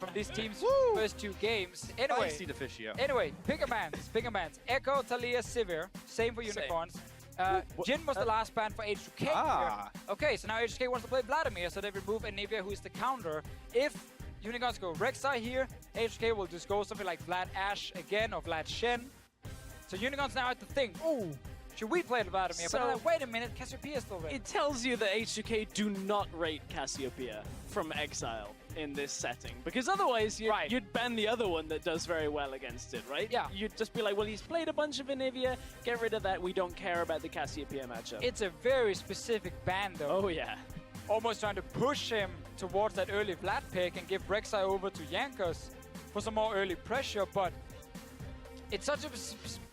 from these teams' first 2 games. I see the fish, yeah. Anyway, bigger bans. Echo, Thalia, Sivir. Same for Unicorns. Jin was the last ban for H2K here. Okay, so now H2K wants to play Vladimir, so they remove Anivia, who is the counter. If Unicorns go Rek'Sai here, H2K will just go something like Vlad Ashe again or Vlad Shen. So Unicorns now have to think, should we play Vladimir? So, but like, wait a minute, Cassiopeia is still there. It tells you that H2K do not rate Cassiopeia from Exile in this setting. Because otherwise, you'd ban the other one that does very well against it, right? Yeah. You'd just be like, well, he's played a bunch of Anivia, get rid of that, we don't care about the Cassiopeia matchup. It's a very specific ban, though. Oh, yeah. Almost trying to push him towards that early Vlad pick and give Rek'Sai over to Jankos for some more early pressure, but it's such a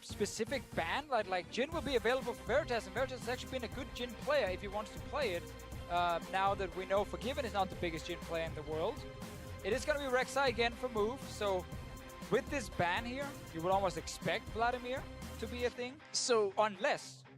specific ban. Like Jin will be available for Veritas, and Veritas has actually been a good Jin player if he wants to play it. Now that we know Forgiven is not the biggest Jin player in the world. It is going to be Rek'Sai again for move, so with this ban here, you would almost expect Vladimir to be a thing. So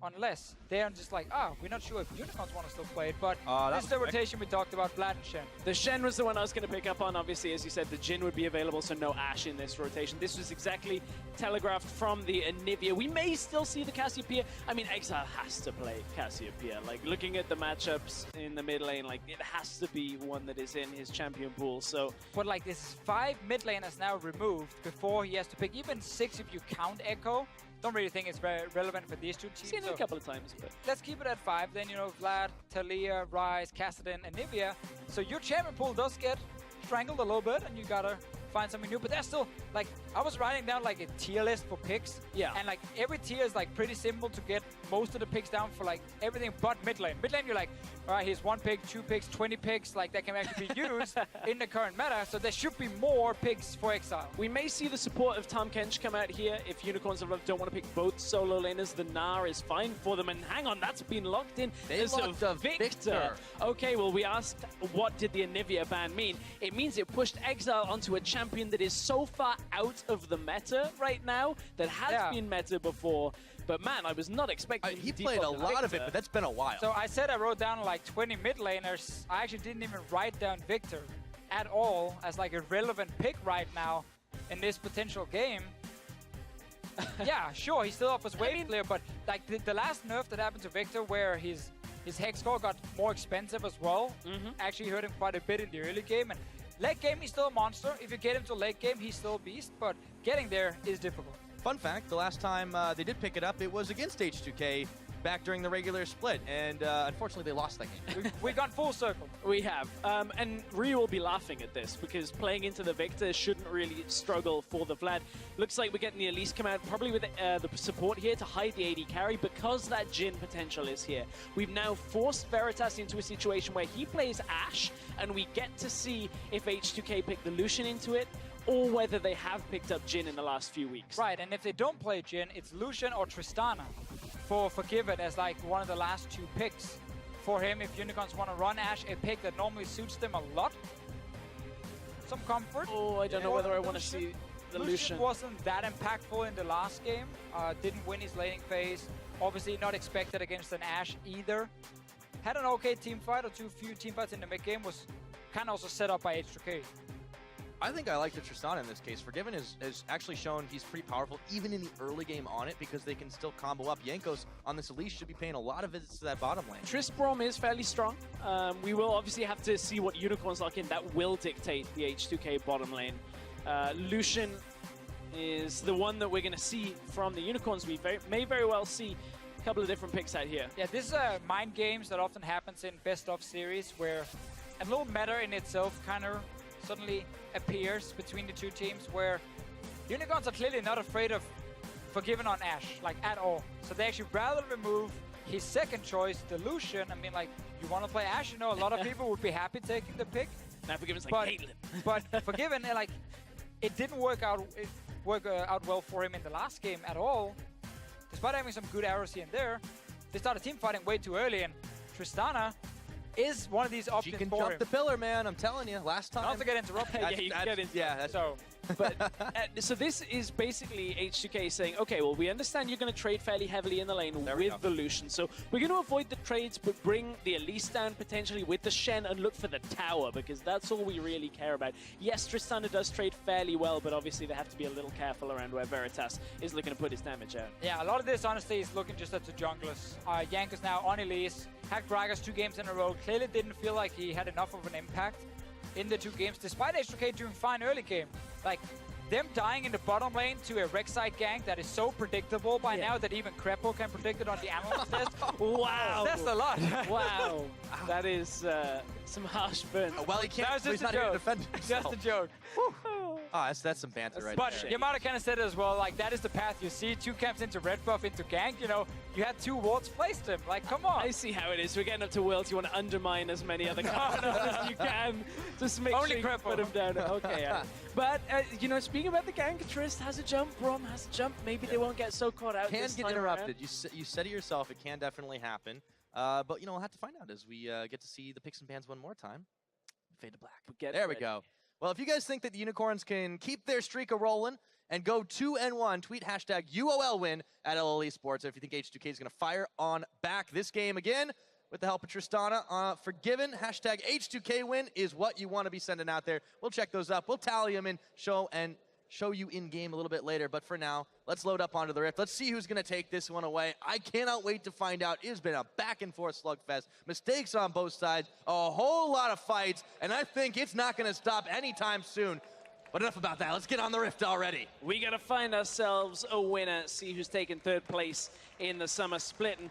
Unless they're just like, we're not sure if Unicorns want to still play it, but this is the correct. rotation we talked about, Vlad and Shen. the Shen was the one I was going to pick up on. Obviously, as you said, the Jin would be available, so no Ashe in this rotation. This was exactly telegraphed from the Anivia. We may still see the Cassiopeia. I mean, Exile has to play Cassiopeia. Like, looking at the matchups in the mid lane, like, it has to be one that is in his champion pool, so... But like, this is 5 mid laners now removed before he has to pick, even 6 if you count Echo. Don't really think it's very relevant for these 2 teams. Seen it a couple of times, but... Let's keep it at 5. Then, you know, Vlad, Thalia, Ryze, Kassadin, and Anivia. So your champion pool does get strangled a little bit, and you gotta find something new. But that's still, like, I was writing down, like, a tier list for picks. Yeah. And, like, every tier is, like, pretty simple to get most of the picks down for, like, everything but mid lane. Mid lane, you're like, all right, here's 1 pick, 2 picks, 20 picks. Like, that can actually be used in the current meta. So there should be more picks for Exile. We may see the support of Tahm Kench come out here if Unicorns don't want to pick both solo laners. The Gnar is fine for them. And hang on, that's been locked in. They locked a Victor. Okay, well, we asked what did the Anivia ban mean? It means it pushed Exile onto a champion that is so far out of the meta right now that has been meta before. But man, I was not expecting he played a lot of it, but that's been a while. So I said I wrote down like 20 mid laners. I actually didn't even write down Victor at all as like a relevant pick right now in this potential game. Yeah, sure, he still offers wave clear, but like the last nerf that happened to Victor where his hex score got more expensive as well, actually hurt him quite a bit in the early game. And late game, he's still a monster. If you get him to late game, he's still a beast, but getting there is difficult. Fun fact, the last time they did pick it up, it was against H2K back during the regular split, and unfortunately they lost that game. We've gone full circle. We have. And Ryu will be laughing at this because playing into the Victor shouldn't really struggle for the Vlad. Looks like we're getting the Elise come out, probably with the support here to hide the AD carry because that Jin potential is here. We've now forced Veritas into a situation where he plays Ashe, and we get to see if H2K pick the Lucian into it, or whether they have picked up Jin in the last few weeks. Right, and if they don't play Jin, it's Lucian or Tristana for Forgiven as like one of the last 2 picks for him. If Unicorns want to run Ashe, a pick that normally suits them a lot. Some comfort. Oh, I don't know whether I want to see the Lucian. Wasn't that impactful in the last game. Didn't win his laning phase. Obviously not expected against an Ashe either. Had an okay team fight or 2 few team fights in the mid game. Was kind of also set up by H2K. I think I like the Tristana in this case. Forgiven has actually shown he's pretty powerful, even in the early game on it, because they can still combo up. Jankos on this Elise should be paying a lot of visits to that bottom lane. Tristbrom is fairly strong. We will obviously have to see what Unicorns lock in. That will dictate the H2K bottom lane. Lucian is the one that we're going to see from the Unicorns. We may very well see a couple of different picks out here. Yeah, this is mind games that often happens in best of series where a little meta in itself kind of suddenly appears between the 2 teams where Unicorns are clearly not afraid of Forgiven on Ashe, like at all. So they actually rather remove his second choice, the Lucian. I mean, like, you want to play Ashe? You know, a lot of people would be happy taking the pick. Now Forgiven's like, but Forgiven, like, it didn't work out well for him in the last game at all. Despite having some good arrows here and there, they started team fighting way too early, and Tristana is one of these options She can for jump him. the pillar, man. I'm telling you. Last time. Not to get interrupted. Yeah, you can get into that's So But so this is basically H2K saying, okay, well, we understand you're going to trade fairly heavily in the lane with the Lucian. So we're going to avoid the trades, but bring the Elise down potentially with the Shen and look for the tower, because that's all we really care about. Yes, Tristana does trade fairly well, but obviously they have to be a little careful around where Veritas is looking to put his damage out. Yeah, a lot of this, honestly, is looking just at the junglers. Jankos now on Elise, hacked Gragas 2 games in a row. Clearly didn't feel like he had enough of an impact in the 2 games, despite H2K doing fine early game. Like, them dying in the bottom lane to a Rek'Sai gank that is so predictable by now that even Crepo can predict it on the analyst test. Wow. That's a lot. Wow. That is some harsh burn. Well, he can't. That was He's just not a here to joke. defend himself. Just a joke. Oh, that's some banter right But there. Yamada kind of said it as well, like, that is the path you see. 2 camps into red buff, into gank, you know, you had 2 wards placed him. Like, come on. I see how it is. We're getting up to Worlds. You want to undermine as many other cards as you can. Just make Only sure you Crepo. put them down. Okay, yeah. But, you know, speaking about the gank, Trist has a jump, Brom has a jump. Maybe they won't get so caught out Can this get time interrupted. around. You said it yourself. It can definitely happen. But, you know, we'll have to find out as we get to see the picks and pans one more time. Fade to black. There we go. Well, if you guys think that the Unicorns can keep their streak a-rolling and go 2-1, tweet hashtag UOLWin at LL Esports. If you think H2K is going to fire on back this game again with the help of Tristana, Forgiven, hashtag H2KWin is what you want to be sending out there. We'll check those up. We'll tally them and show you in-game a little bit later. But for now, let's load up onto the Rift. Let's see who's going to take this one away. I cannot wait to find out. It has been a back-and-forth slugfest. Mistakes on both sides, a whole lot of fights, and I think it's not going to stop anytime soon. But enough about that. Let's get on the Rift already. We got to find ourselves a winner, see who's taken 3rd place in the summer split. And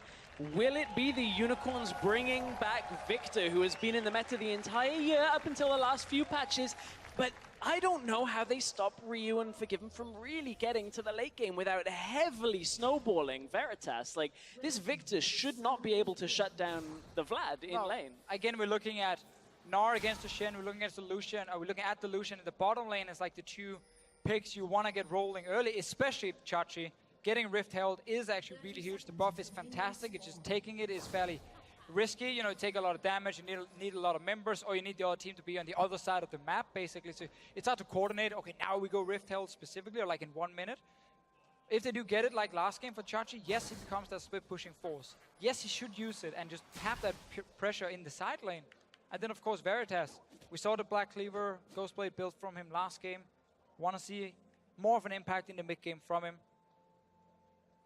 will it be the Unicorns bringing back Victor, who has been in the meta the entire year up until the last few patches? But I don't know how they stop Ryu and Forgiven from really getting to the late game without heavily snowballing Veritas. Like, this Victor should not be able to shut down the Vlad in lane. Again, we're looking at Gnar against the Shen, we're looking against the Lucian, we're looking at the Lucian. In the bottom lane is like the 2 picks you want to get rolling early, especially Chachi. Getting Rift held is actually really huge. The buff is fantastic. It's just taking it is fairly risky. You know, you take a lot of damage, you need a lot of members, or you need the other team to be on the other side of the map, basically. So it's hard to coordinate. Okay, now we go Rift held specifically, or like in 1 minute. If they do get it, like last game for Chachi, yes, he becomes that split pushing force. Yes, he should use it and just have that pressure in the side lane. And then, of course, Veritas. We saw the Black Cleaver Ghostblade build from him last game. Want to see more of an impact in the mid game from him.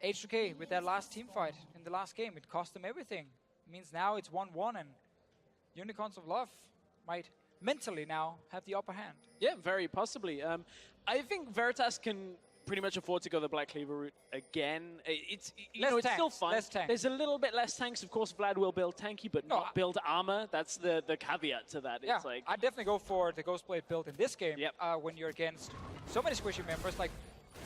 H2K with that last team fight in the last game, it cost them everything. It means now it's 1-1 and Unicorns of Love might mentally now have the upper hand. Yeah, very possibly. I think Veritas can pretty much afford to go the Black Cleaver route again. It's still fun. There's a little bit less tanks. Of course, Vlad will build tanky, but not build armor. That's the caveat to that. Yeah, it's like, I'd definitely go for the Ghostblade build in this game. Yep. When you're against so many squishy members. Like,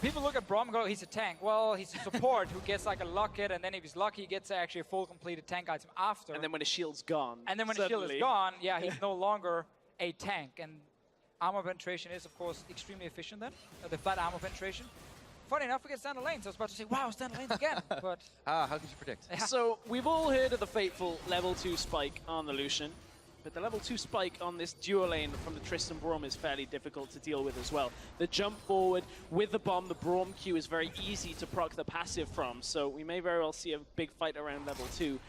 people look at Brom and go, he's a tank. Well, he's a support who gets like a lock hit, and then if he's lucky, he gets actually a full completed tank item after. and then when his shield's gone. And then when the shield is gone, yeah, he's no longer a tank. And armor penetration is, of course, extremely efficient then. The flat armor penetration. Funny enough, we get standard lanes. I was about to say, wow, standard lanes again. But how could you predict? Yeah. So we've all heard of the fateful level 2 spike on the Lucian, but the level 2 spike on this duo lane from the Tristan Braum is fairly difficult to deal with as well. The jump forward with the bomb, the Braum Q is very easy to proc the passive from, so we may very well see a big fight around level 2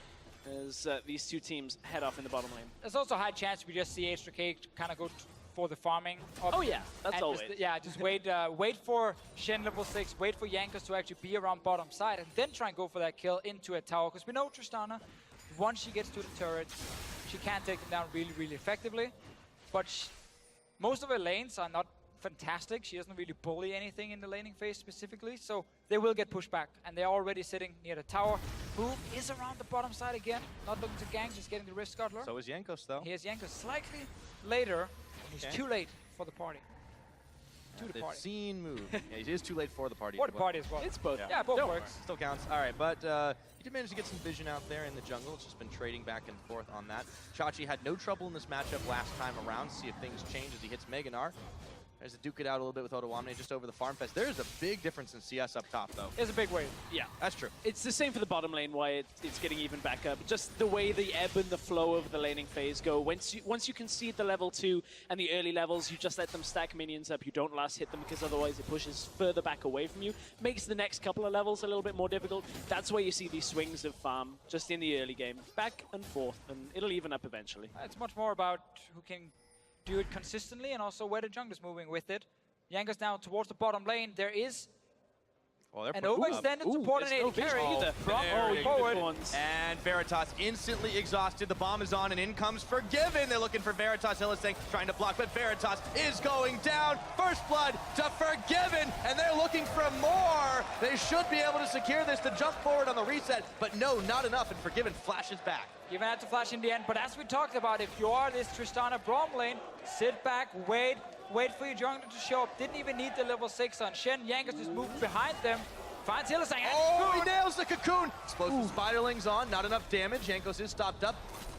as these 2 teams head off in the bottom lane. there's also a high chance we just see H2K kind of go for the farming. Oh yeah, that's always. Just wait for Shen level 6, wait for Jankos to actually be around bottom side, and then try and go for that kill into a tower. Because we know Tristana, once she gets to the turret, she can take them down really, really effectively. But most of her lanes are not fantastic. She doesn't really bully anything in the laning phase specifically, so they will get pushed back. And they're already sitting near the tower. Boom is around the bottom side again, not looking to gank, just getting the Rift Scuttler. So is Jankos, though. Here's Jankos slightly later. He's too late for the party. The scene move. Yeah, he is too late for the party. For the party as well. It's both. Yeah, both works. Still counts. All right, but he did manage to get some vision out there in the jungle. It's just been trading back and forth on that. Chachi had no trouble in this matchup last time around. See if things change as he hits Meganar. There's a duke it out a little bit with Odoamne just over the farm fest. There's a big difference in CS up top, though. It's a big wave. Yeah. That's true. It's the same for the bottom lane, why it's getting even back up. Just the way the ebb and the flow of the laning phase go. Once you concede the level 2 and the early levels, you just let them stack minions up. You don't last hit them because otherwise it pushes further back away from you. Makes the next couple of levels a little bit more difficult. That's where you see these swings of farm just in the early game. Back and forth, and it'll even up eventually. It's much more about who can do it consistently and also where the jungle is moving with it. Jankos now towards the bottom lane. There is an overextended support and AD carry from forward. And Veritas instantly exhausted. The bomb is on and in comes Forgiven. They're looking for Veritas. Hylissang trying to block, but Veritas is going down. First blood to Forgiven, and they're looking for more. They should be able to secure this to jump forward on the reset, but no, not enough, and Forgiven flashes back. Even had to flash in the end, but as we talked about, if you are this Tristana Braum lane, sit back, wait for your jungler to show up. Didn't even need the level 6 on Shen. Jankos just moved behind them. Finds Hylissang. Oh, he nails the cocoon. Explosive spiderlings on, not enough damage. Jankos is stopped up.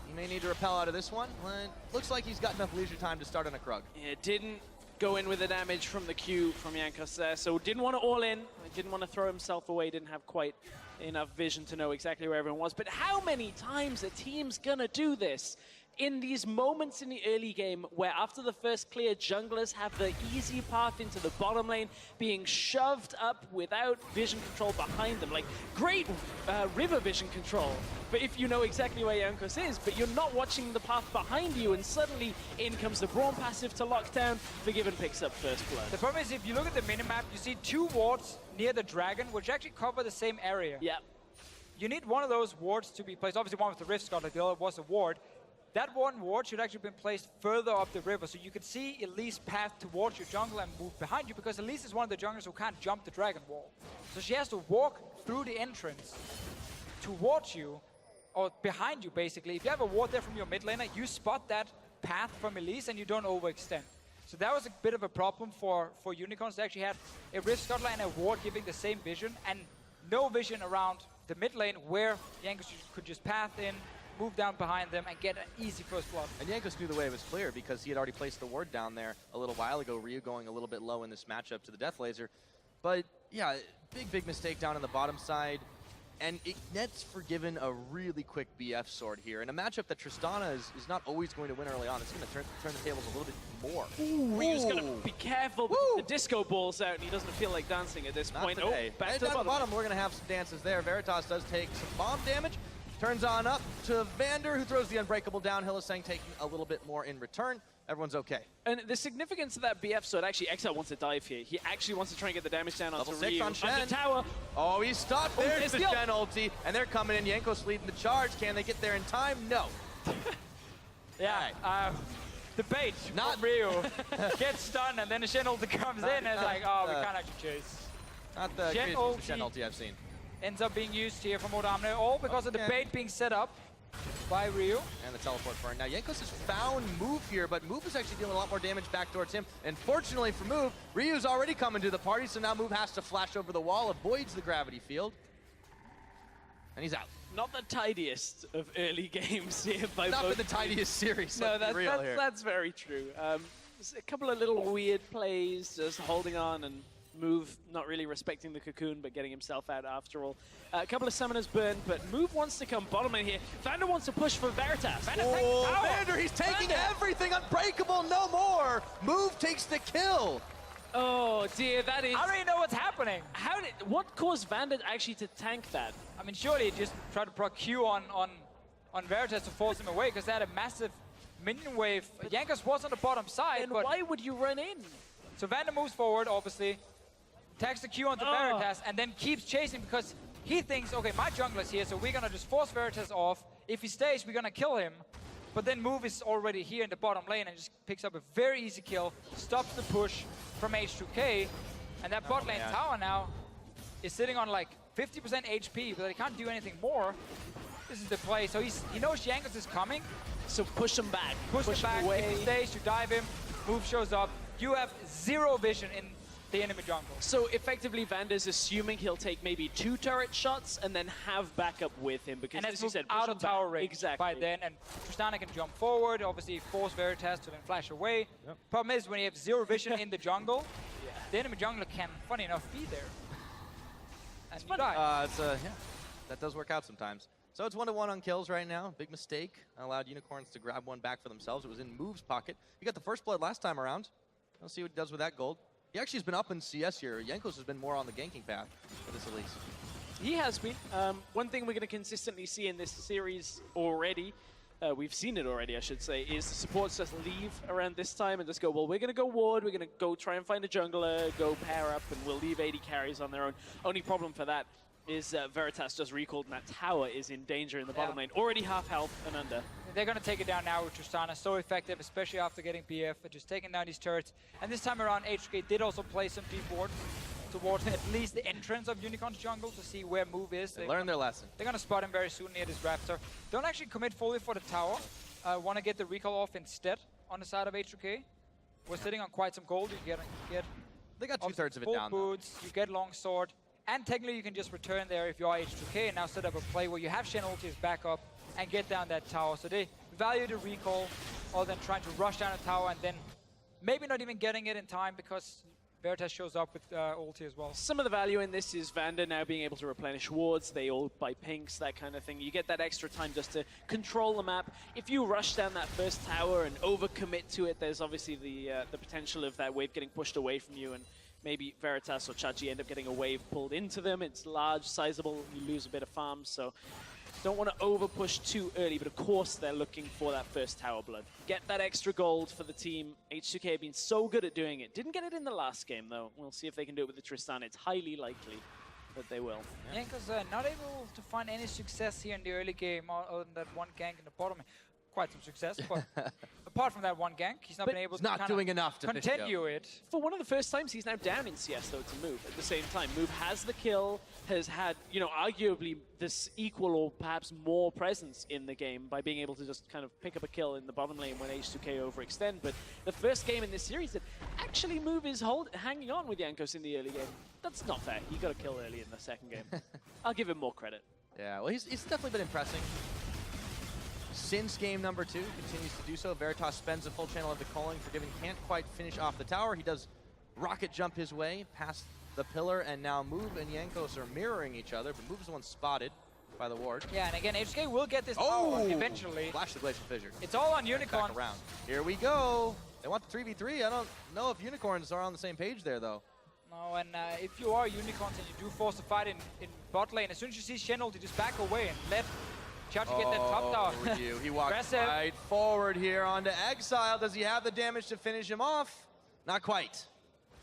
He may need to repel out of this one. Well, looks like he's got enough leisure time to start on a Krug. Yeah, didn't go in with the damage from the Q from Jankos there, so didn't want to all in. Didn't want to throw himself away. Didn't have quite enough vision to know exactly where everyone was. But how many times a team's gonna do this? In these moments in the early game where after the first clear, junglers have the easy path into the bottom lane, being shoved up without vision control behind them. Like, great river vision control, but if you know exactly where Jankos is, but you're not watching the path behind you, and suddenly in comes the Braum passive to lock down, Forgiven picks up first blood. The problem is, if you look at the minimap, you see 2 wards near the dragon, which actually cover the same area. Yeah. You need one of those wards to be placed. Obviously, one with the Rift Scarlet, like the other was a ward. That one ward should actually have been placed further up the river, so you could see Elise path towards your jungle and move behind you, because Elise is one of the junglers who can't jump the dragon wall. So she has to walk through the entrance towards you, or behind you, basically. If you have a ward there from your mid laner, you spot that path from Elise and you don't overextend. So that was a bit of a problem for Unicorns. They actually had a Rift Scuttler and a ward giving the same vision, and no vision around the mid lane where Jankos could just path in, move down behind them, and get an easy first blood. And Jankos knew the way was clear because he had already placed the ward down there a little while ago. Ryu going a little bit low in this matchup to the Death Laser. But yeah, big mistake down on the bottom side. And it nets Forgiven a really quick BF sword here. In a matchup that Tristana is not always going to win early on, it's going to turn the tables a little bit more. Ooh, Ryu's got to be careful. The disco ball's out and he doesn't feel like dancing at this point. Today. Oh, back to the bottom. We're going to have some dances there. Veritas does take some bomb damage. Turns on up to Vander, who throws the Unbreakable down. Hylissang taking a little bit more in return. Everyone's okay. And the significance of that BF sword, actually, Exileh wants to dive here. He actually wants to try and get the damage down onto Level 6 Ryu. on Shen. On the tower. Oh, he's stopped. There's the Shen ulti, and they're coming in. Jankos leading the charge. Can they get there in time? No. Yeah, the bait, not Ryu, gets stunned, and then the Shen ulti comes in, and it's like, oh, we can't actually chase. Not the Shen ulti I've seen. Ends up being used here from Odoamne, all because of the bait being set up by Ryu. And the teleport burn. Now, Jankos has found Move here, but Move is actually dealing a lot more damage back towards him. And fortunately for Move, Ryu's already coming to the party, so now Move has to flash over the wall, avoids the gravity field. And he's out. Not the tidiest of early games here by Not been the tidiest series. No, that's very true. There's a couple of little weird plays, just holding on, and Move not really respecting the cocoon, but getting himself out after all. A couple of summoners burned, but Move wants to come bottom in here. Vander wants to push for Veritas. Vander, he's taking everything. Unbreakable, no more. Move takes the kill. Oh dear, that is... I don't even know what's happening. What caused Vander actually to tank that? I mean, surely he just tried to proc Q on Veritas to force him away, because they had a massive minion wave. Jankos was on the bottom side, and but why would you run in? So Vander moves forward, obviously, tags the Q onto Veritas, and then keeps chasing because he thinks, okay, my jungler's here, so we're gonna just force Veritas off. If he stays, we're gonna kill him. But then Move is already here in the bottom lane and just picks up a very easy kill, stops the push from H2K, and that bot lane tower now is sitting on like 50% HP, but they can't do anything more. This is the play, so he knows Jankos is coming. So push him back. Push him back, away. If he stays, you dive him, Move shows up. You have zero vision the enemy jungle. So effectively, Vander's assuming he'll take maybe 2 turret shots and then have backup with him because, And as as you moved said, out of tower range exactly by then, and Tristana can jump forward, obviously force Veritas to then flash away. Yep. Problem is, when you have zero vision in the jungle, the enemy jungler can, funny enough, be there. And you die. Yeah, that does work out sometimes. So it's 1-1 on kills right now. Big mistake. Allowed Unicorns to grab one back for themselves. It was in Move's pocket. He got the first blood last time around. Let's see what he does with that gold. He actually has been up in CS here. Jankos has been more on the ganking path for this at least. He has been. One thing we're going to consistently see in this series already, we've seen it already, I should say, is the supports just leave around this time and just go, well, we're going to go ward, we're going to go try and find a jungler, go pair up, and we'll leave 80 carries on their own. Only problem for that is Veritas just recalled, and that tower is in danger in the bottom lane. Already half health and under. They're going to take it down now with Tristana. So effective, especially after getting BF. Just taking down these turrets. And this time around, H2K did also play some deep ward towards at least the entrance of Unicorn's jungle to see where Move is. They learned their lesson. They're going to spot him very soon near this Raptor. Don't actually commit fully for the tower. Want to get the recall off instead on the side of H2K. We're sitting on quite some gold. You get They got 2/3 of it full down, though. boots, you get longsword. And technically you can just return there if you are H2K and now set up a play where you have Shen ulti as backup and get down that tower. So they value the recall other than trying to rush down a tower and then maybe not even getting it in time because Veritas shows up with ulti as well. Some of the value in this is Vander now being able to replenish wards. They all buy pinks, that kind of thing. You get that extra time just to control the map. If you rush down that first tower and overcommit to it, there's obviously the potential of that wave getting pushed away from you, and maybe Veritas or Chachi end up getting a wave pulled into them. It's large, sizable, you lose a bit of farm, so don't want to over-push too early, but of course they're looking for that first tower blood. Get that extra gold for the team. H2K have been so good at doing it. Didn't get it in the last game, though. We'll see if they can do it with the Tristana. It's highly likely that they will. Yeah, because not able to find any success here in the early game other than that one gank in the bottom. Quite some success, but apart from that one gank, he's not been able to not doing enough to continue it. For one of the first times, he's now down in CS, though, to Move at the same time. Move has the kill, has had, you know, arguably this equal or perhaps more presence in the game by being able to just kind of pick up a kill in the bottom lane when H2K overextend. But the first game in this series that actually Move is hanging on with Jankos in the early game. That's not fair. He got a kill early in the second game. I'll give him more credit. Yeah, well, he's definitely been impressing. Since game number 2, continues to do so. Veritas spends a full channel of the calling. Forgiven can't quite finish off the tower. He does rocket jump his way past the pillar, and now Move and Jankos are mirroring each other, but Move is the one spotted by the ward. Yeah, and again, HK will get this tower eventually. Flash the Glacial Fissure. It's all on Unicorn. Back around. Here we go. They want the 3v3. I don't know if Unicorns are on the same page there, though. No, and if you are Unicorns and you do force a fight in bot lane, as soon as you see Shen ulti, just back away and let Chachi get that top tower. He walks right forward here onto Exileh. Does he have the damage to finish him off? Not quite.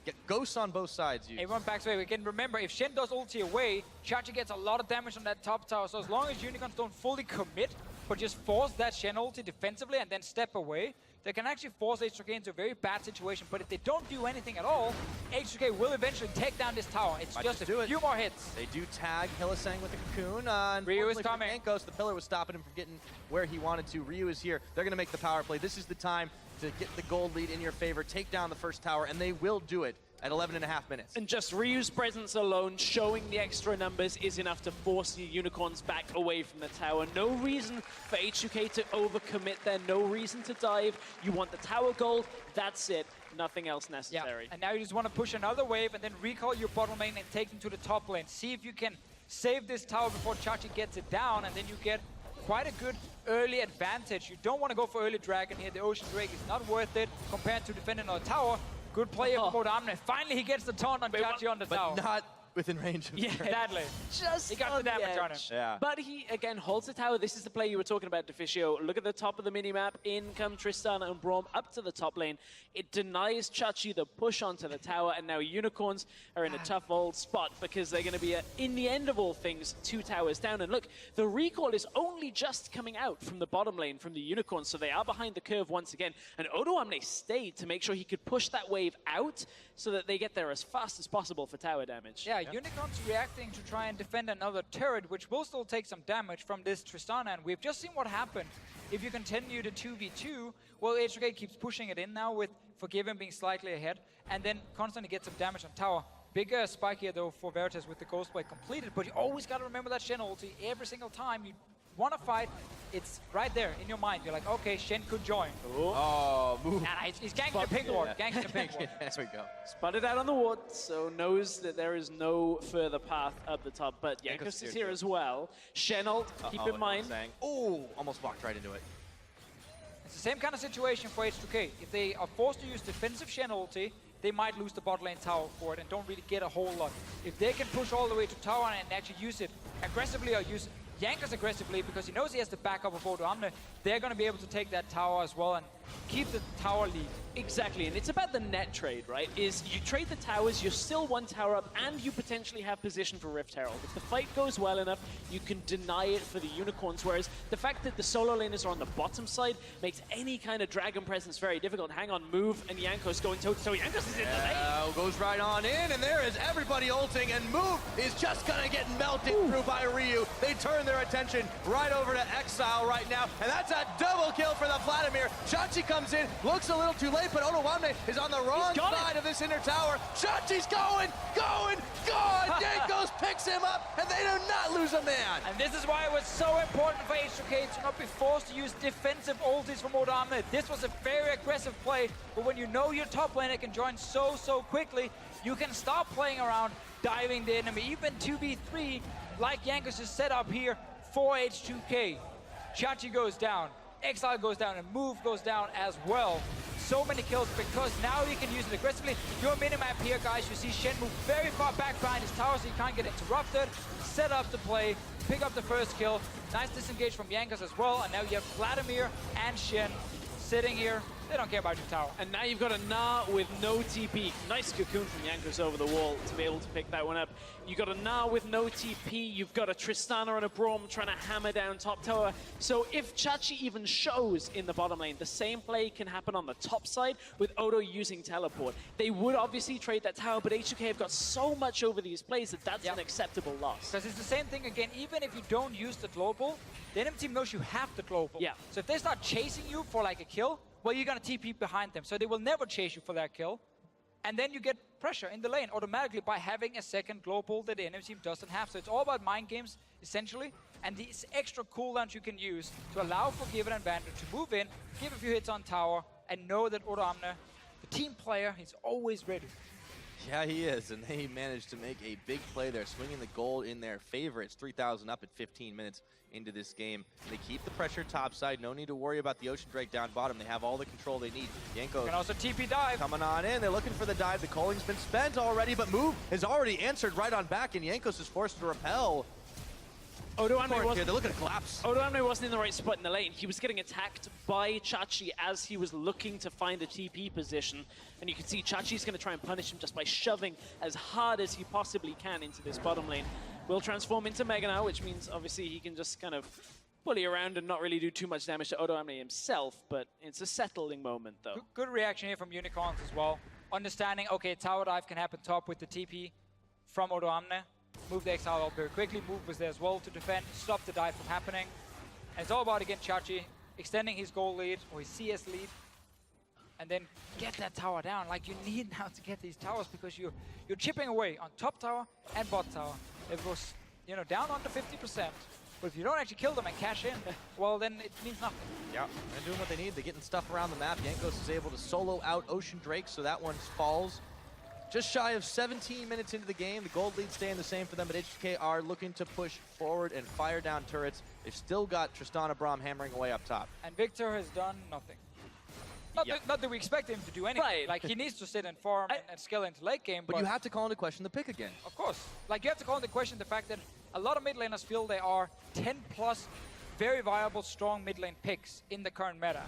Get ghosts on both sides. Everyone backs away. Again, remember, if Shen does ulti away, Chachi gets a lot of damage on that top tower. So as long as Unicorns don't fully commit, but just force that Shen ulti defensively and then step away, they can actually force H2K into a very bad situation. But if they don't do anything at all, H2K will eventually take down this tower. It's just a few more hits. They do tag Hylissang with the cocoon. Ryu is coming. Jankos, the pillar was stopping him from getting where he wanted to. Ryu is here. They're going to make the power play. This is the time to get the gold lead in your favor, take down the first tower, and they will do it at 11.5 minutes. And just Ryu's presence alone, showing the extra numbers, is enough to force the Unicorns back away from the tower. No reason for H2K to overcommit there, no reason to dive. You want the tower gold, that's it. Nothing else necessary. Yeah. And now you just want to push another wave and then recall your bottom lane and take them to the top lane. See if you can save this tower before Chachi gets it down, and then you get quite a good early advantage. You don't want to go for early dragon here. The Ocean Drake is not worth it compared to defending on a tower. Good play from Odoamne. Finally, he gets the taunt on Chachi on the tower. But not within range of Sadly. Just he got the damage on him. Yeah. But he, again, holds the tower. This is the play you were talking about, Deficio. Look at the top of the minimap. In come Tristana and Braum up to the top lane. It denies Chachi the push onto the tower, and now Unicorns are in a tough old spot because they're going to be, in the end of all things, 2 towers down. And look, the recall is only just coming out from the bottom lane from the Unicorns, so they are behind the curve once again. And Odoamne stayed to make sure he could push that wave out so that they get there as fast as possible for tower damage. Yeah, Unicorns reacting to try and defend another turret, which will still take some damage from this Tristana, and we've just seen what happened if you continue the 2v2, well, H2K keeps pushing it in now with Forgiven being slightly ahead, and then constantly get some damage on tower. Bigger spike here, though, for Veritas with the Ghostblade completed, but you always got to remember that Shen ulti every single time you want to fight. It's right there in your mind. You're like, okay, Shen could join. Oh, move. Nah, he's ganking the pink ward. Ganking the pink ward. There we go. Spotted out on the ward, so knows that there is no further path up the top. But Jankos is here as well. Shen ult, keep in mind. Oh, almost walked right into it. It's the same kind of situation for H2K. If they are forced to use defensive Shen ulti, they might lose the bot lane tower for it and don't really get a whole lot. If they can push all the way to tower and actually use it aggressively or use Jankos aggressively because he knows he has the backup of Odoamne, they're going to be able to take that tower as well and keep the tower lead. Exactly, and it's about the net trade, right? Is you trade the towers, you're still one tower up, and you potentially have position for Rift Herald. If the fight goes well enough, you can deny it for the Unicorns, whereas the fact that the solo laners are on the bottom side makes any kind of dragon presence very difficult. Hang on, move, and Jankos going toe-to-toe. Jankos is in the lane! Goes right on in, and there is everybody ulting, and Move is just gonna get melted through by Ryu. They turn their attention right over to Exileh right now, and that's a double kill for the Vladimir. Chachi comes in, looks a little too late, but Odoamne is on the wrong side of this inner tower. Chachi's going! Jankos picks him up, and they do not lose a man. And this is why it was so important for H2K to not be forced to use defensive ultis from Odoamne. This was a very aggressive play, but when you know your top laner can join so quickly, you can stop playing around, diving the enemy. Even 2v3, like Jankos is set up here for H2K. Chachi goes down, Exileh goes down, and Move goes down as well. So many kills because now you can use it aggressively. Your minimap here, guys, you see Shen move very far back behind his tower so he can't get interrupted. Set up the play, pick up the first kill. Nice disengage from Jankos as well. And now you have Vladimir and Shen sitting here. They don't care about your tower. And now you've got a Gnar with no TP. Nice cocoon from Jankos over the wall to be able to pick that one up. You've got a Gnar with no TP. You've got a Tristana and a Braum trying to hammer down top tower. So if Chachi even shows in the bottom lane, the same play can happen on the top side with Odo using teleport. They would obviously trade that tower, but H2K have got so much over these plays that that's an acceptable loss. Because it's the same thing again, even if you don't use the global, the enemy team knows you have the global. Yeah. So if they start chasing you for like a kill, well, you're going to TP behind them. So they will never chase you for that kill. And then you get pressure in the lane automatically by having a second global that the enemy team doesn't have. So it's all about mind games, essentially. And these extra cooldowns you can use to allow Forgiven and Vander to move in, give a few hits on tower, and know that Odoamne, the team player, he's always ready. Yeah, he is, and they managed to make a big play there, swinging the gold in their favor. It's 3,000 up at 15 minutes into this game. They keep the pressure topside. No need to worry about the Ocean Drake down bottom. They have all the control they need. Jankos can also TP dive. Coming on in. They're looking for the dive. The calling's been spent already, but Move has already answered right on back, and Jankos is forced to repel. Odoamne wasn't, they're looking to collapse. Odoamne wasn't in the right spot in the lane. He was getting attacked by Chachi as he was looking to find a TP position. And you can see Chachi's going to try and punish him just by shoving as hard as he possibly can into this bottom lane. Will transform into Mega now, which means obviously he can just kind of bully around and not really do too much damage to Odoamne himself, but it's a settling moment though. Good reaction here from Unicorns as well. Understanding, okay, tower dive can happen top with the TP from Odoamne. Move the Exileh up very quickly. Move was there as well to defend, stop the dive from happening. And it's all about, again, Chachi extending his goal lead, or his CS lead, and then get that tower down. Like, you need now to get these towers because you're chipping away on top tower and bot tower. It was, you know, down under 50%. But if you don't actually kill them and cash in, well, then it means nothing. Yeah, they're doing what they need. They're getting stuff around the map. Jankos is able to solo out Ocean Drake, so that one falls. Just shy of 17 minutes into the game. The gold lead staying the same for them, but H2K are looking to push forward and fire down turrets. They've still got Tristana Braum hammering away up top. And Victor has done nothing. Not that we expect him to do anything. Right. Like, he needs to sit and farm and scale into late game. But you have to call into question the pick again. Of course. Like, you have to call into question the fact that a lot of mid laners feel there are 10 plus very viable, strong mid lane picks in the current meta.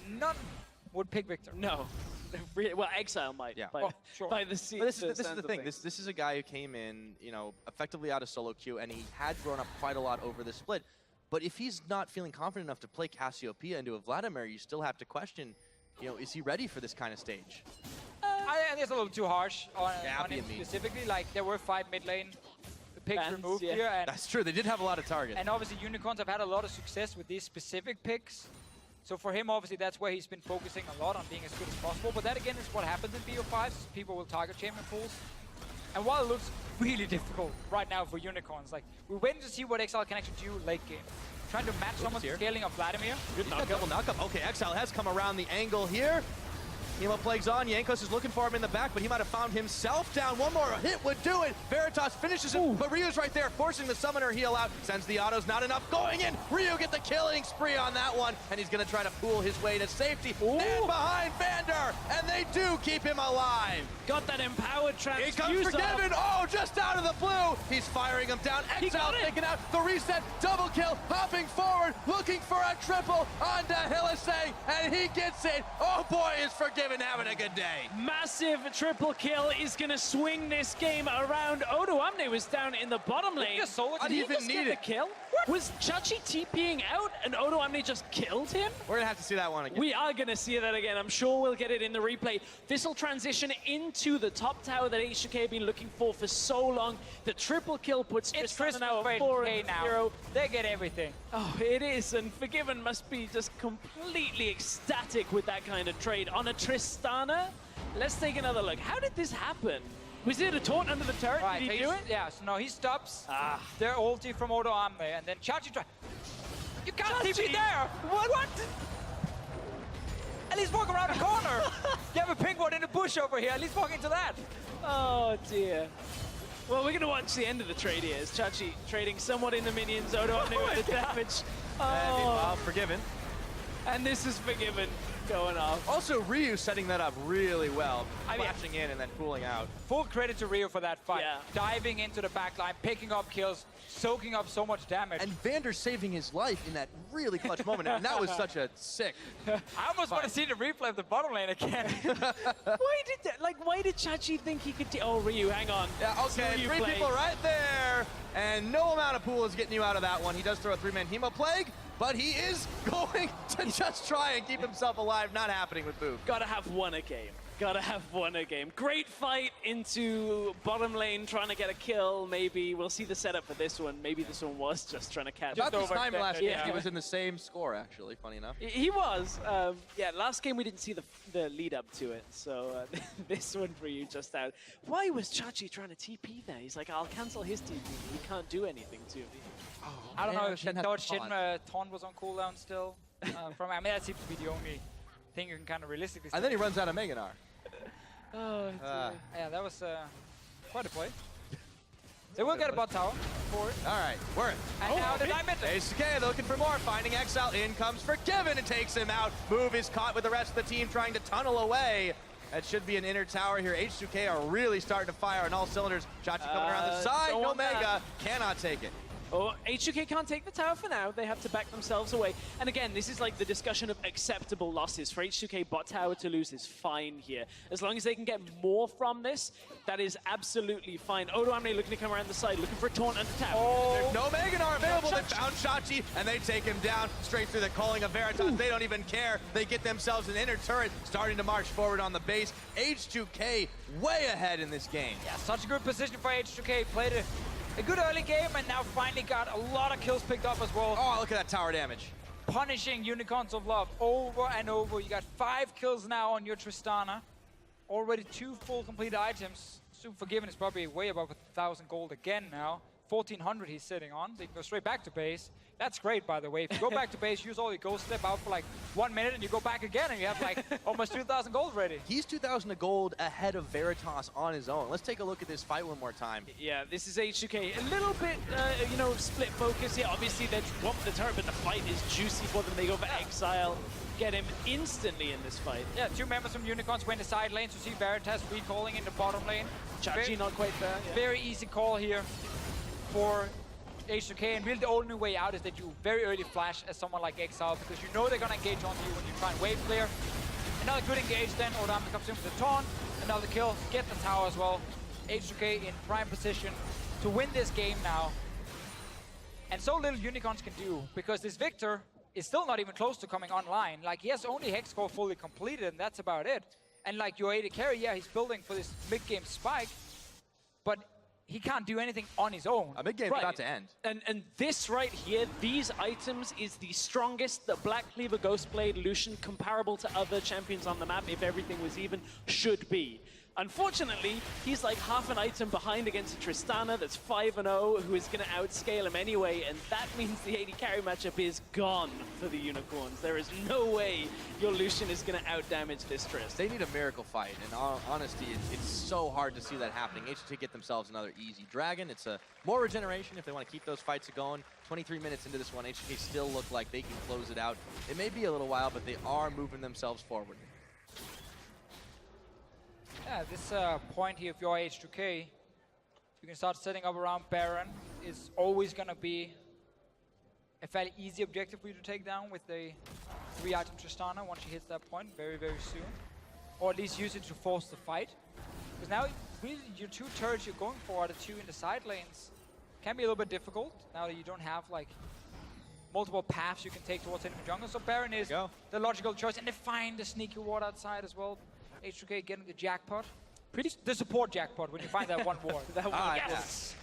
None would pick Victor. No. Well, Exileh might. Yeah. By the scene. But this is the thing. This is a guy who came in, you know, effectively out of solo queue, and he had grown up quite a lot over this split. But if he's not feeling confident enough to play Cassiopeia into a Vladimir, you still have to question, you know, is he ready for this kind of stage? I think it's a little too harsh on him being mean. specifically. Like, there were 5 mid lane picks Bans, removed yeah. here. And, That's true. They did have a lot of targets. and obviously, Unicorns have had a lot of success with these specific picks. So for him, obviously, that's where he's been focusing a lot on being as good as possible. But that, again, is what happens in BO5s. People will target champion pools. And while it looks really difficult right now for Unicorns, like, we're waiting to see what Exileh can actually do late game. Trying to match someone's scaling of Vladimir. Good knock, double knock-up. Okay, Exileh has come around the angle here. Hemoplague's on. Jankos is looking for him in the back, but he might have found himself down. One more hit would do it. Veritas finishes it, but Ryu's right there, forcing the summoner heal out. Sends the autos, not enough. Going in. Ryu get the killing spree on that one, and he's going to try to pull his way to safety. And behind Vander, and they do keep him alive. Got that empowered Here transfuse comes Forgiven. off. Oh, just out of the blue. He's firing him down. got Exileh it. taking out the reset. Double kill. Hopping forward. Looking for a triple onto Hylissang. And he gets it. Oh, boy, is Forgiven having a good day. Massive triple kill is going to swing this game around. Odoamne was down in the bottom lane. Just solo Did he even just need get it. the kill? Was Chachi TPing out and Odoamne just killed him? We're going to have to see that one again. We are going to see that again. I'm sure we'll get it in the replay. This will transition into the top tower that H2K have been looking for so long. The triple kill puts It's Tristana now Christmas at for 4-0. now. They get everything. Oh, it is, and Forgiven must be just completely ecstatic with that kind of trade. On a Tristana, let's take another look. How did this happen? Was it a taunt under the turret? Right, Did he do it? Yeah, so no, he stops Ah. their ulti from Odoamne, and then Chachi try. You can't Chachi! TP there! What? At least walk around the corner! You have a pink one in the bush over here, at least walk into that! Oh, dear. Well, we're going to watch the end of the trade here. As Chachi trading somewhat in the minions. Odoamne with the damage. Meanwhile, Oh, Forgiven. and this is Forgiven going off. Also, Ryu setting that up really well. I mean- Flashing in and then pulling out. Full credit to Rio for that fight. Yeah. Diving into the backline, picking up kills, soaking up so much damage. And Vander saving his life in that really clutch moment. And that was such a sick. I almost want to see the replay of the bottom lane again. Why did Chachi think he could? Oh, Ryu, hang on. Yeah, okay, Ryu three play. people right there. And no amount of pool is getting you out of that one. He does throw a three-man Hemoplague, but he is going to just try and keep himself alive. Not happening with Boog. Gotta have one a game. Gotta have one a game. Great fight into bottom lane, trying to get a kill. Maybe we'll see the setup for this one. Maybe this one was just trying to catch. About this over time Vander, last game, yeah. he was in the same score, actually, funny enough. He was. Yeah, last game we didn't see the lead up to it. So this one for you just out. Why was Chachi trying to TP there? He's like, I'll cancel his TP. He can't do anything to me. I don't know Man, if Shin he had thought taunt. Shin taunt was on cooldown still. I mean, that seems to be the only thing you can kind of realistically say. And then he runs out of Meganar. Oh, dear. Yeah, that was quite a play. They will get a bot tower for it. All right, worth. And now the diamond. H2K looking for more, finding Exile. In comes Forgiven and takes him out. Move is caught with the rest of the team trying to tunnel away. That should be an inner tower here. H2K are really starting to fire on all cylinders. Chachi coming around the side. don't No want that. Mega. Cannot take it. Oh, H2K can't take the tower for now. They have to back themselves away. And again, this is like the discussion of acceptable losses. For H2K bot tower to lose is fine here. As long as they can get more from this, that is absolutely fine. Odoamne looking to come around the side, looking for a taunt under tower. There's no Meganar available. They found Chachi and they take him down straight through the calling of Veritas. They don't even care. They get themselves an inner turret, starting to march forward on the base. H2K way ahead in this game. Yeah, such a good position for H2K. Played a good early game and now finally got a lot of kills picked up as well. Oh, look at that tower damage. Punishing Unicorns of Love over and over. You got 5 kills now on your Tristana. Already 2 full completed items. Super Forgiven is probably way above 1,000 gold again now. 1,400 he's sitting on, so you can go straight back to base. That's great, by the way. If you go back to base, use all your gold, step out for like 1 minute, and you go back again, and you have like almost 2,000 gold ready. He's 2,000 of gold ahead of Veritas on his own. Let's take a look at this fight one more time. Yeah, this is H2K. A little bit, you know, split focus here. Obviously, they want the turret, but the fight is juicy for them. They go for Exile. Get him instantly in this fight. Yeah, 2 members from Unicorns went to side lane to see Veritas recalling in the bottom lane. Chachi not quite there. Yeah. Very easy call here for H2K, and really the only way out is that you very early flash as someone like Exile, because you know they're gonna engage on you when you try and wave clear. Another good engage then, Odoamne comes in with a taunt, another kill, get the tower as well. H2K in prime position to win this game now. And so little Unicorns can do, because this Victor is still not even close to coming online. Like, he has only Hex Core fully completed, and that's about it. And like your AD carry, yeah, he's building for this mid-game spike, but he can't do anything on his own. A mid-game's about to end. And this right here, these items is the strongest that Black Cleaver, Ghostblade, Lucian, comparable to other champions on the map, if everything was even, should be. Unfortunately, he's like half an item behind against a Tristana that's 5-0, who is going to outscale him anyway, and that means the AD carry matchup is gone for the Unicorns. There is no way your Lucian is going to outdamage this Trist. They need a miracle fight, and honesty, it's so hard to see that happening. H2K get themselves another easy dragon. It's a more regeneration if they want to keep those fights going. 23 minutes into this one, H2K still look like they can close it out. It may be a little while, but they are moving themselves forward. Yeah, this point here, if you're H2K, you can start setting up around Baron. Is always going to be a fairly easy objective for you to take down with the 3-item Tristana once she hits that point very, very soon. Or at least use it to force the fight. Because now, really, your 2 turrets you're going for are the 2 in the side lanes. Can be a little bit difficult now that you don't have, like, multiple paths you can take towards enemy jungle. So Baron is the logical choice. And they find the sneaky ward outside as well. H2K getting the jackpot. The support jackpot when you find that one ward. That one, yes!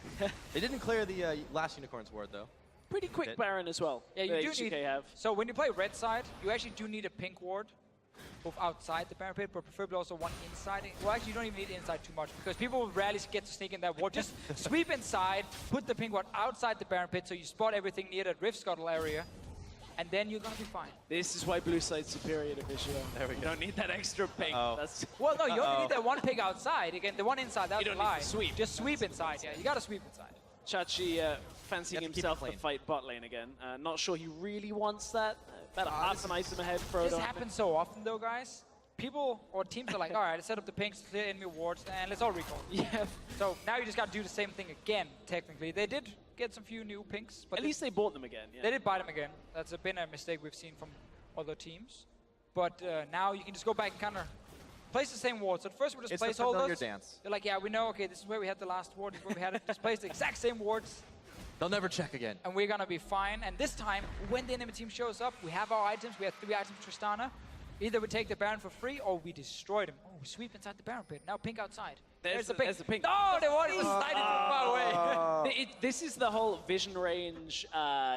They didn't clear the last Unicorn's ward, though. Pretty quick Baron as well. Yeah, you do need... So when you play red side, you actually do need a pink ward. Both outside the Baron pit, but preferably also one inside. Well, actually, you don't even need inside too much, because people will rarely get to sneak in that ward. Just sweep inside, put the pink ward outside the Baron pit, so you spot everything near that Rift Scuttle area. And then you're gonna be fine. This is why blue side's superior to Visual. There we go. You don't need that extra ping. That's well, no, you only need that one ping outside. Again, the one inside, that's a lie. Sweep. Just sweep inside, yeah. You gotta sweep inside. Chachi fancying himself to fight bot lane again. Not sure he really wants that. About half an item ahead for Odoamne. This happens so often though, guys. People or teams are like, all right, set up the pinks, clear enemy wards, and let's all recall. Yeah. So now you just gotta do the same thing again, technically. They did get some few new pinks, but at least they bought them again. Yeah. They did buy them again. That's been a mistake we've seen from other teams. But now you can just go back and kind of place the same wards. So at first we just placeholders. Dance. They're like, yeah, we know, okay, this is where we had the last ward, this is where we had it. Just place the exact same wards. They'll never check again. And we're gonna be fine. And this time, when the enemy team shows up, we have our items. We have 3 items Tristana. Either we take the Baron for free, or we destroy them. Oh, we sweep inside the Baron pit. Now pink outside. There's the pink. No, the ward was sliding too far away. This is the whole vision range,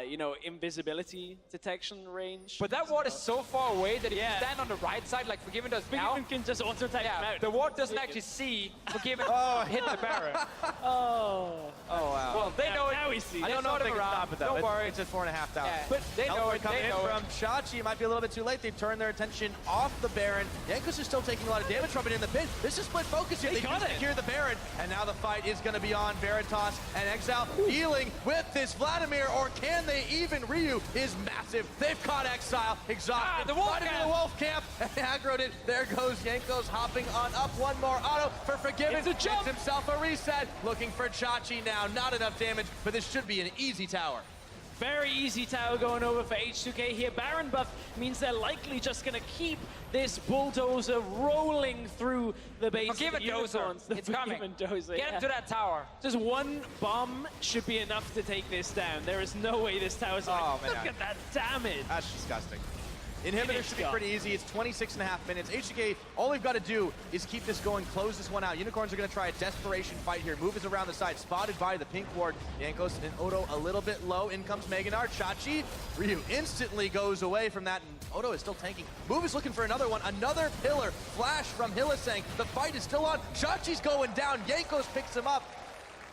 you know, invisibility detection range. But that ward is so far away that if you stand on the right side, like Forgiven does now, Forgiven can just auto-attack him out. The ward doesn't actually see Forgiven hit the Baron. Oh, wow. Well, they know it. Now we see. I don't know if they can stop it, though. Don't worry. It's at 4.5 down. Yeah, but they know it. Coming in from Chachi. It might be a little bit too late. They've turned their attention off the Baron. Jankos is still taking a lot of damage from it in the pit. This is split focus here. They can secure the Baron. And now the fight is going to be on Veritas and Exileh dealing with this Vladimir, or can they even? Ryu is massive. They've caught Exileh exhausted. The wolf camp and aggroed it. There goes Jankos hopping on up. One more auto for Forgiven. It's a jump. Gets himself a reset. Looking for Chachi now. Not enough damage, but this should be an easy tower. Very easy tower going over for H2K here. Baron buff means they're likely just going to keep this bulldozer rolling through the base. Forgiven dozer. It's coming. Dozer, Get him to that tower. Just one bomb should be enough to take this down. There is no way this tower's like, look at that damage. That's disgusting. Inhibitor should be pretty easy. It's 26.5 minutes. H2K, all they've got to do is keep this going, close this one out. Unicorns are going to try a desperation fight here. Move is around the side, spotted by the pink ward. Jankos and Odo a little bit low. In comes Meganar. Chachi. Ryu instantly goes away from that, and Odo is still tanking. Move is looking for another one. Another pillar. Flash from Hylissang. The fight is still on. Chachi's going down. Jankos picks him up.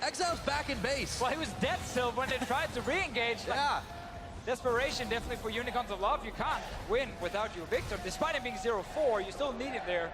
Exileh's back in base. Well, he was dead still when they tried to re-engage. Yeah. Desperation definitely for Unicorns of Love. You can't win without your Victor. Despite him being 0-4, you still need him there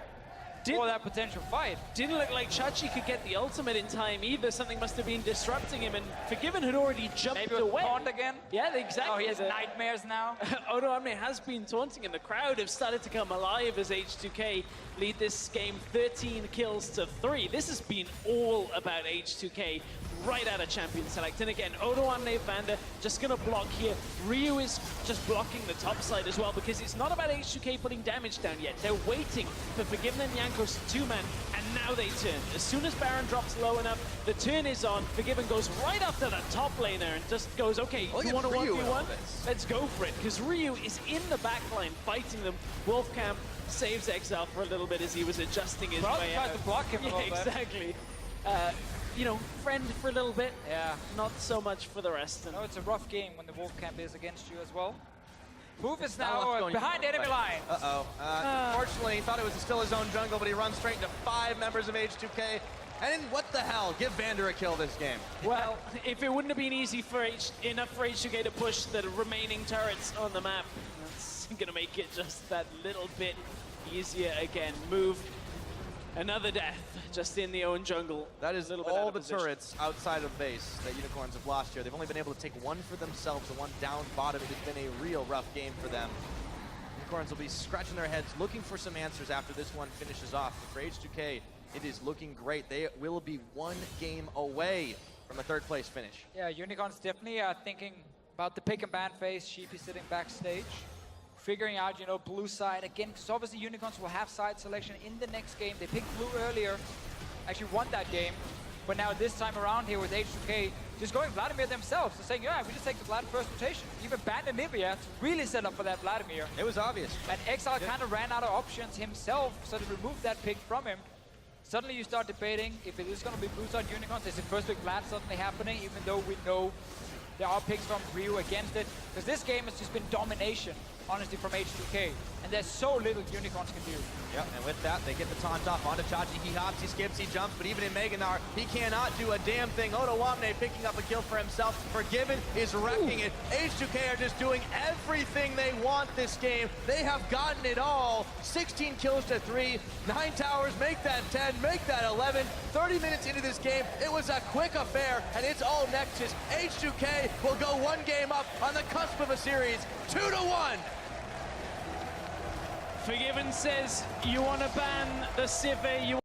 for that potential fight. Didn't look like Chachi could get the ultimate in time either. Something must have been disrupting him, and Forgiven had already jumped away. Maybe again? Yeah, exactly. Oh, he has nightmares now. Odoamne has been taunting, and the crowd have started to come alive as H2K lead this game 13 kills to 3. This has been all about H2K right out of Champion Select. And again, Odoamne, Vander just going to block here. Ryu is just blocking the top side as well, because it's not about H2K putting damage down yet. They're waiting for Forgiven and Jankos to 2-man, and now they turn. As soon as Baron drops low enough, the turn is on. Forgiven goes right after the top laner and just goes, okay, you want to 1v1? Let's go for it, because Ryu is in the backline fighting them. Wolfcamp saves Exileh for a little bit as he was adjusting his way out. Tries to block him a little bit. Exactly. you know, friend for a little bit. Yeah. Not so much for the rest. And No, it's a rough game when the Wolf Camp is against you as well. Poof is now behind enemy line. Unfortunately, he thought it was still his own jungle, but he runs straight into 5 members of H2K. And what the hell? Give Vander a kill this game. Well, if it wouldn't have been easy for enough for H2K to push the remaining turrets on the map, that's gonna make it just that little bit easier again. Move. Another death just in the own jungle. That is little bit all out the of position. turrets outside of base that Unicorns have lost here. They've only been able to take one for themselves, the one down bottom. It has been a real rough game for them. Unicorns will be scratching their heads, looking for some answers after this one finishes off. But for H2K, it is looking great. They will be 1 game away from a 3rd place finish. Yeah, Unicorns definitely are thinking about the pick and ban phase. Sheepy sitting backstage, figuring out, you know, blue side again, because obviously Unicorns will have side selection in the next game. They picked blue earlier, actually won that game, but now this time around here with H2K, just going Vladimir themselves. They're saying, yeah, we just take the Vlad first rotation. Even banned Nivea to really set up for that Vladimir. It was obvious. And Exileh kind of ran out of options himself, so they removed that pick from him. Suddenly you start debating if it is going to be blue side Unicorns. Is it first pick Vlad suddenly happening, even though we know there are picks from Ryu against it? Because this game has just been domination, honestly, from H2K. And there's so little Unicorns can do. Yep, and with that, they get the taunt off onto Chachi. He hops, he skips, he jumps, but even in Meganar, he cannot do a damn thing. Odoamne picking up a kill for himself. Forgiven is wrecking it. H2K are just doing everything they want this game. They have gotten it all. 16 kills to 3, 9 towers, make that 10, make that 11. 30 minutes into this game, it was a quick affair, and it's all Nexus. H2K will go 1 game up on the cusp of a series, 2-1. Forgiven says, you want to ban the Civ, you